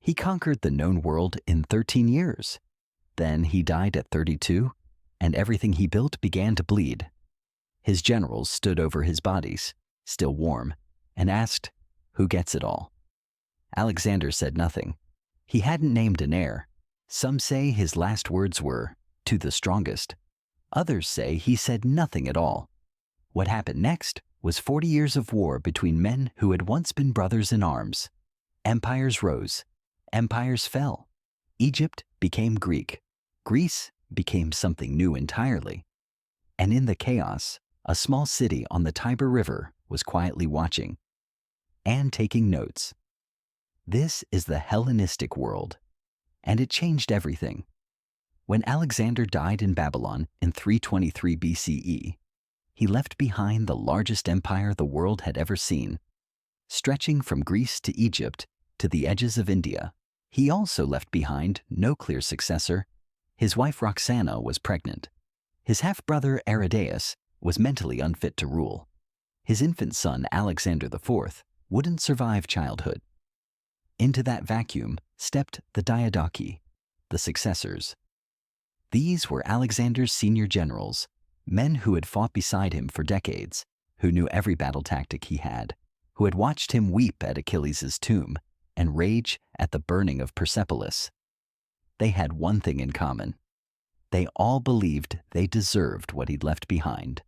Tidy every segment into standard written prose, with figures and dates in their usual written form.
He conquered the known world in 13 years. Then he died at 32, and everything he built began to bleed. His generals stood over his bodies, still warm, and asked, "Who gets it all?" Alexander said nothing. He hadn't named an heir. Some say his last words were, "To the strongest." Others say he said nothing at all. What happened next was 40 years of war between men who had once been brothers in arms. Empires rose. Empires fell. Egypt became Greek. Greece became something new entirely. And in the chaos, a small city on the Tiber River was quietly watching and taking notes. This is the Hellenistic world, and it changed everything. When Alexander died in Babylon in 323 BCE, he left behind the largest empire the world had ever seen. Stretching from Greece to Egypt to the edges of India, he also left behind no clear successor. His wife Roxana was pregnant. His half-brother Aridaeus was mentally unfit to rule. His infant son Alexander IV wouldn't survive childhood. Into that vacuum stepped the Diadochi, the successors. These were Alexander's senior generals, men who had fought beside him for decades, who knew every battle tactic he had, who had watched him weep at Achilles' tomb and rage at the burning of Persepolis. They had one thing in common. They all believed they deserved what he'd left behind.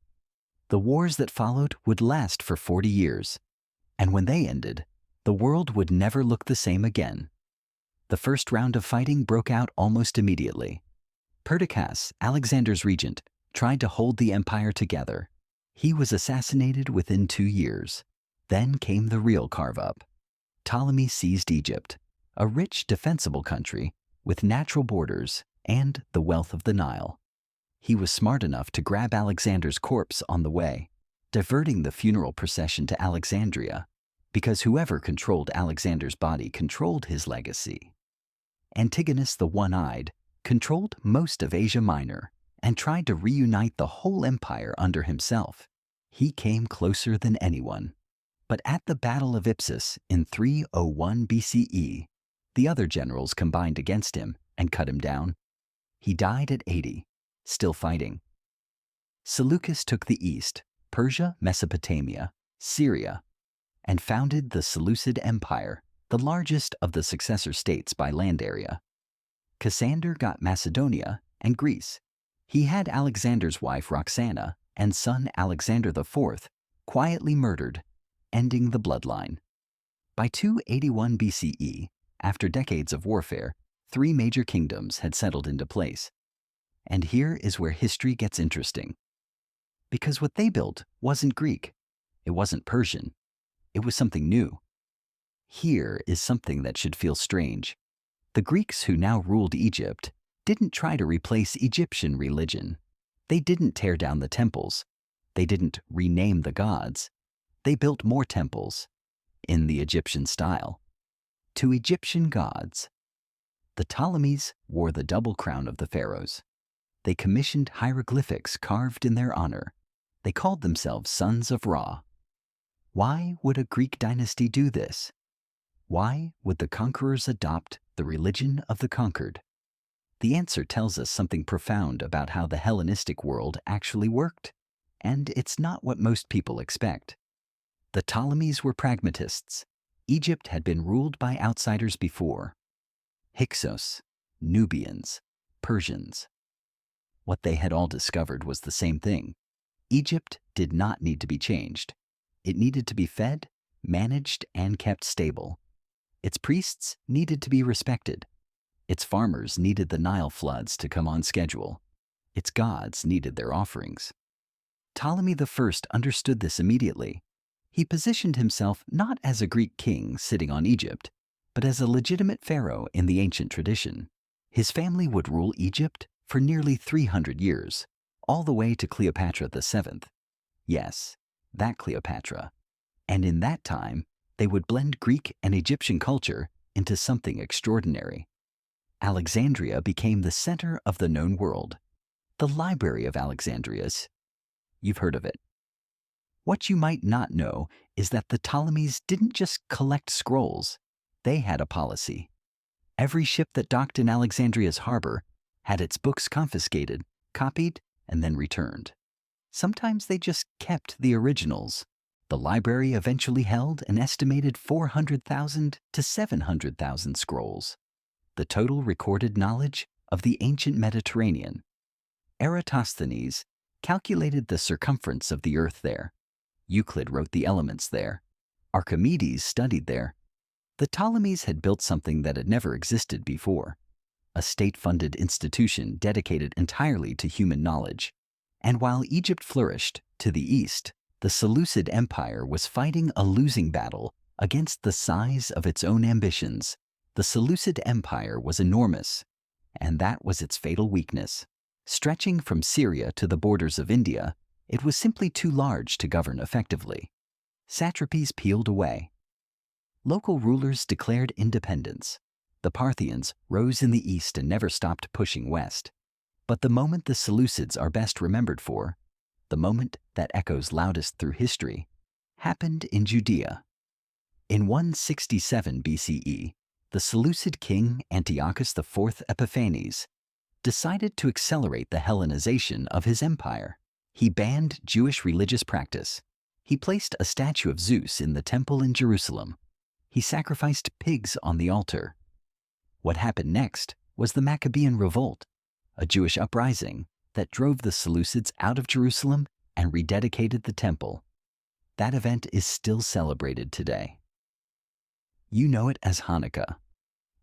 The wars that followed would last for 40 years, and when they ended, the world would never look the same again. The first round of fighting broke out almost immediately. Perdiccas, Alexander's regent, tried to hold the empire together. He was assassinated within 2 years. Then came the real carve-up. Ptolemy seized Egypt, a rich, defensible country with natural borders and the wealth of the Nile. He was smart enough to grab Alexander's corpse on the way, diverting the funeral procession to Alexandria, because whoever controlled Alexander's body controlled his legacy. Antigonus the One-Eyed controlled most of Asia Minor and tried to reunite the whole empire under himself. He came closer than anyone. But at the Battle of Ipsus in 301 BCE, the other generals combined against him and cut him down. He died at 80, still fighting. Seleucus took the east, Persia, Mesopotamia, Syria, and founded the Seleucid Empire, the largest of the successor states by land area. Cassander got Macedonia and Greece. He had Alexander's wife Roxana and son Alexander IV quietly murdered, ending the bloodline. By 281 BCE, after decades of warfare, 3 major kingdoms had settled into place. And here is where history gets interesting. Because what they built wasn't Greek. It wasn't Persian. It was something new. Here is something that should feel strange. The Greeks who now ruled Egypt didn't try to replace Egyptian religion. They didn't tear down the temples. They didn't rename the gods. They built more temples, in the Egyptian style, to Egyptian gods. The Ptolemies wore the double crown of the pharaohs. They commissioned hieroglyphics carved in their honor. They called themselves sons of Ra. Why would a Greek dynasty do this? Why would the conquerors adopt the religion of the conquered? The answer tells us something profound about how the Hellenistic world actually worked, and it's not what most people expect. The Ptolemies were pragmatists. Egypt had been ruled by outsiders before. Hyksos, Nubians, Persians. What they had all discovered was the same thing. Egypt did not need to be changed. It needed to be fed, managed, and kept stable. Its priests needed to be respected. Its farmers needed the Nile floods to come on schedule. Its gods needed their offerings. Ptolemy I understood this immediately. He positioned himself not as a Greek king sitting on Egypt, but as a legitimate pharaoh in the ancient tradition. His family would rule Egypt for nearly 300 years, all the way to Cleopatra VII. Yes, that Cleopatra. And in that time, they would blend Greek and Egyptian culture into something extraordinary. Alexandria became the center of the known world. The Library of Alexandria's. You've heard of it. What you might not know is that the Ptolemies didn't just collect scrolls. They had a policy. Every ship that docked in Alexandria's harbor had its books confiscated, copied, and then returned. Sometimes they just kept the originals. The library eventually held an estimated 400,000 to 700,000 scrolls, the total recorded knowledge of the ancient Mediterranean. Eratosthenes calculated the circumference of the earth there. Euclid wrote the elements there. Archimedes studied there. The Ptolemies had built something that had never existed before, a state-funded institution dedicated entirely to human knowledge. And while Egypt flourished to the east, the Seleucid Empire was fighting a losing battle against the size of its own ambitions. The Seleucid Empire was enormous, and that was its fatal weakness. Stretching from Syria to the borders of India, it was simply too large to govern effectively. Satrapies peeled away. Local rulers declared independence. The Parthians rose in the east and never stopped pushing west. But the moment the Seleucids are best remembered for, the moment that echoes loudest through history, happened in Judea. In 167 BCE, the Seleucid king Antiochus IV Epiphanes decided to accelerate the Hellenization of his empire. He banned Jewish religious practice. He placed a statue of Zeus in the temple in Jerusalem. He sacrificed pigs on the altar. What happened next was the Maccabean Revolt, a Jewish uprising that drove the Seleucids out of Jerusalem and rededicated the temple. That event is still celebrated today. You know it as Hanukkah.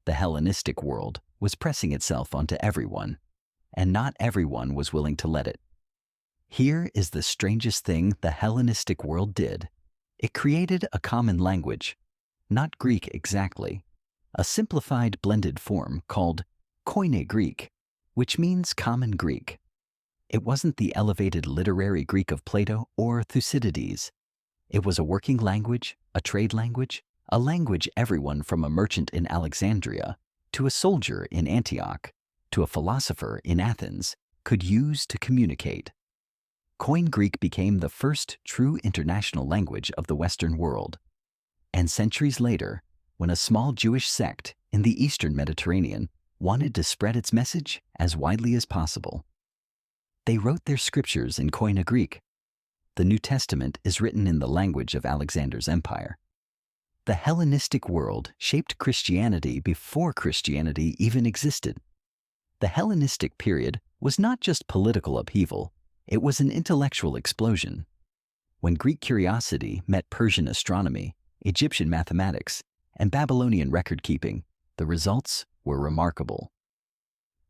The Hellenistic world was pressing itself onto everyone, and not everyone was willing to let it. Here is the strangest thing the Hellenistic world did. It created a common language, not Greek exactly, a simplified blended form called Koine Greek, which means common Greek. It wasn't the elevated literary Greek of Plato or Thucydides. It was a working language, a trade language, a language everyone from a merchant in Alexandria to a soldier in Antioch to a philosopher in Athens could use to communicate. Koine Greek became the first true international language of the Western world. And centuries later, when a small Jewish sect in the Eastern Mediterranean wanted to spread its message as widely as possible, they wrote their scriptures in Koine Greek. The New Testament is written in the language of Alexander's empire. The Hellenistic world shaped Christianity before Christianity even existed. The Hellenistic period was not just political upheaval, it was an intellectual explosion. When Greek curiosity met Persian astronomy, Egyptian mathematics, and Babylonian record-keeping, the results were remarkable.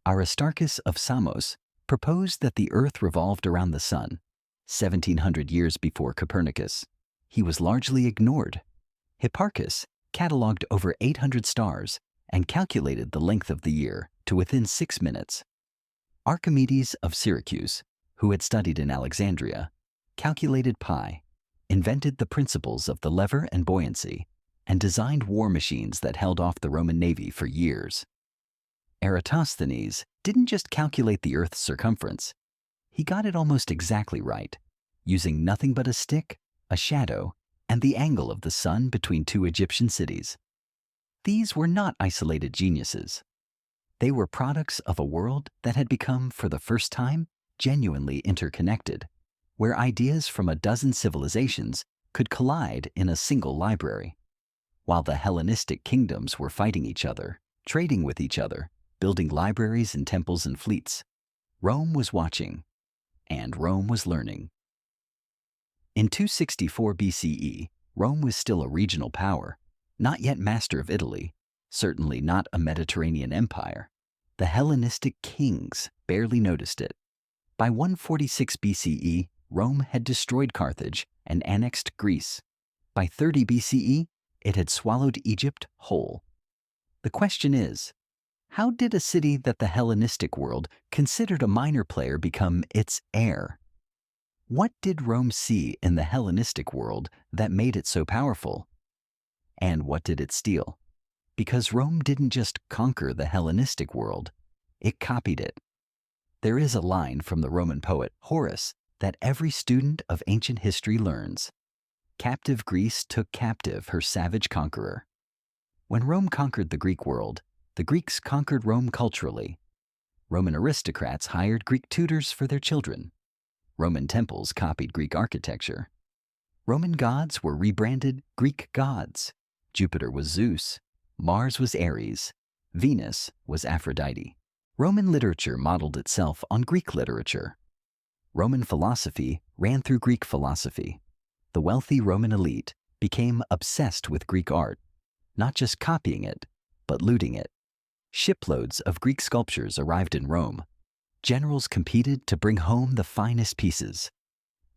Aristarchus of Samos proposed that the Earth revolved around the Sun, 1700 years before Copernicus. He was largely ignored. Hipparchus catalogued over 800 stars and calculated the length of the year to within 6 minutes. Archimedes of Syracuse, who had studied in Alexandria, calculated pi, invented the principles of the lever and buoyancy, and designed war machines that held off the Roman navy for years. Eratosthenes didn't just calculate the Earth's circumference. He got it almost exactly right, using nothing but a stick, a shadow, and the angle of the sun between two Egyptian cities. These were not isolated geniuses. They were products of a world that had become, for the first time, genuinely interconnected, where ideas from a dozen civilizations could collide in a single library. While the Hellenistic kingdoms were fighting each other, trading with each other, building libraries and temples and fleets, Rome was watching, and Rome was learning. In 264 BCE, Rome was still a regional power, not yet master of Italy, certainly not a Mediterranean empire. The Hellenistic kings barely noticed it. By 146 BCE, Rome had destroyed Carthage and annexed Greece. By 30 BCE, it had swallowed Egypt whole. The question is, how did a city that the Hellenistic world considered a minor player become its heir? What did Rome see in the Hellenistic world that made it so powerful? And what did it steal? Because Rome didn't just conquer the Hellenistic world, it copied it. There is a line from the Roman poet Horace that every student of ancient history learns. Captive Greece took captive her savage conqueror. When Rome conquered the Greek world, The Greeks conquered Rome culturally. Roman aristocrats hired Greek tutors for their children. Roman temples copied Greek architecture. Roman gods were rebranded Greek gods. Jupiter was Zeus, Mars was Ares, Venus was Aphrodite. Roman literature modeled itself on Greek literature. Roman philosophy ran through Greek philosophy. The wealthy Roman elite became obsessed with Greek art, not just copying it, but looting it. Shiploads of Greek sculptures arrived in Rome. Generals competed to bring home the finest pieces.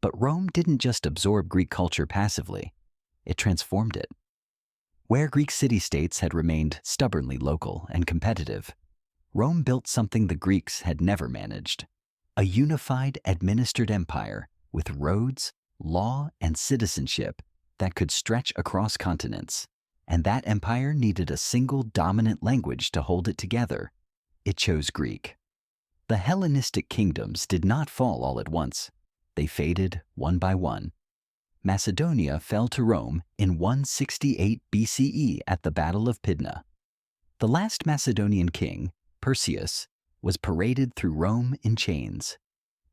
But Rome didn't just absorb Greek culture passively, it transformed it. Where Greek city-states had remained stubbornly local and competitive, Rome built something the Greeks had never managed: a unified, administered empire with roads, law, and citizenship that could stretch across continents. And that empire needed a single dominant language to hold it together. It chose Greek. The Hellenistic kingdoms did not fall all at once. They faded one by one. Macedonia fell to Rome in 168 BCE at the Battle of Pydna. The last Macedonian king, Perseus, was paraded through Rome in chains.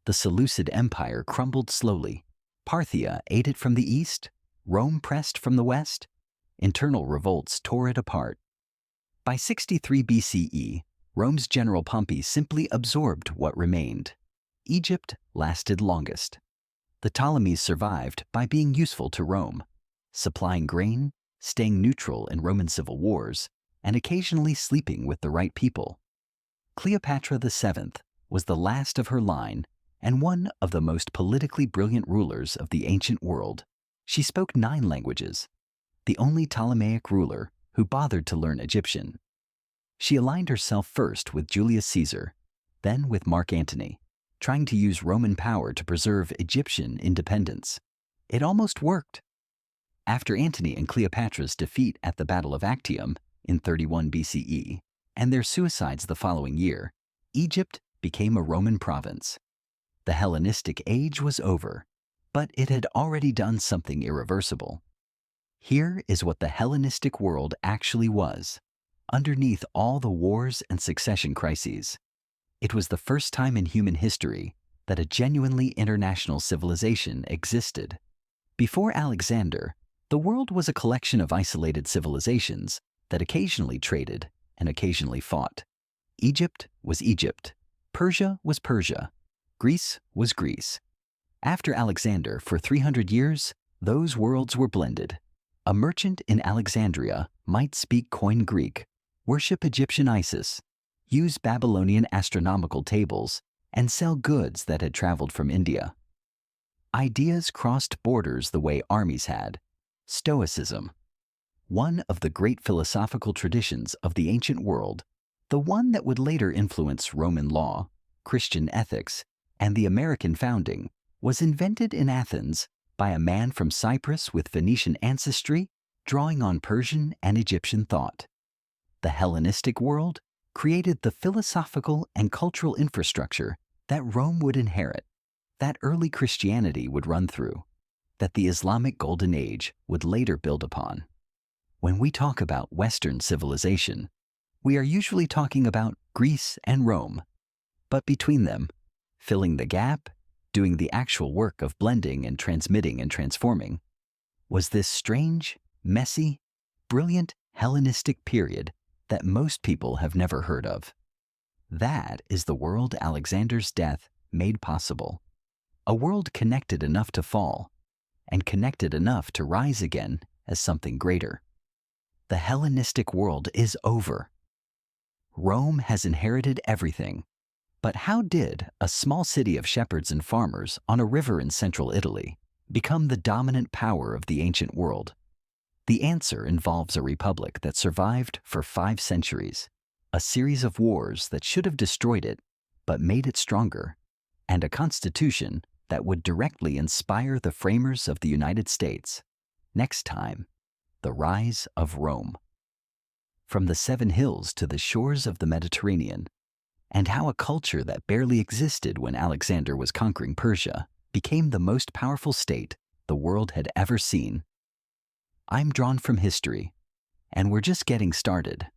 The Seleucid Empire crumbled slowly. Parthia ate it from the east, Rome pressed from the west. Internal revolts tore it apart. By 63 BCE, Rome's general Pompey simply absorbed what remained. Egypt lasted longest. The Ptolemies survived by being useful to Rome, supplying grain, staying neutral in Roman civil wars, and occasionally sleeping with the right people. Cleopatra VII was the last of her line and one of the most politically brilliant rulers of the ancient world. She spoke 9 languages, the only Ptolemaic ruler who bothered to learn Egyptian. She aligned herself first with Julius Caesar, then with Mark Antony, trying to use Roman power to preserve Egyptian independence. It almost worked. After Antony and Cleopatra's defeat at the Battle of Actium in 31 BCE and their suicides the following year, Egypt became a Roman province. The Hellenistic age was over, but it had already done something irreversible. Here is what the Hellenistic world actually was, underneath all the wars and succession crises. It was the first time in human history that a genuinely international civilization existed. Before Alexander, the world was a collection of isolated civilizations that occasionally traded and occasionally fought. Egypt was Egypt. Persia was Persia. Greece was Greece. After Alexander, for 300 years, those worlds were blended. A merchant in Alexandria might speak Koine Greek, worship Egyptian Isis, use Babylonian astronomical tables, and sell goods that had traveled from India. Ideas crossed borders the way armies had. Stoicism, one of the great philosophical traditions of the ancient world, the one that would later influence Roman law, Christian ethics, and the American founding, was invented in Athens by a man from Cyprus with Phoenician ancestry, drawing on Persian and Egyptian thought. The Hellenistic world created the philosophical and cultural infrastructure that Rome would inherit, that early Christianity would run through, that the Islamic Golden Age would later build upon. When we talk about Western civilization, we are usually talking about Greece and Rome, but between them, filling the gap, doing the actual work of blending and transmitting and transforming, was this strange, messy, brilliant Hellenistic period that most people have never heard of. That is the world Alexander's death made possible. A world connected enough to fall, and connected enough to rise again as something greater. The Hellenistic world is over. Rome has inherited everything. But how did a small city of shepherds and farmers on a river in central Italy become the dominant power of the ancient world? The answer involves a republic that survived for 5 centuries, a series of wars that should have destroyed it but made it stronger, and a constitution that would directly inspire the framers of the United States. Next time, the rise of Rome. From the 7 hills to the shores of the Mediterranean, and how a culture that barely existed when Alexander was conquering Persia became the most powerful state the world had ever seen. I'm drawn from history, and we're just getting started.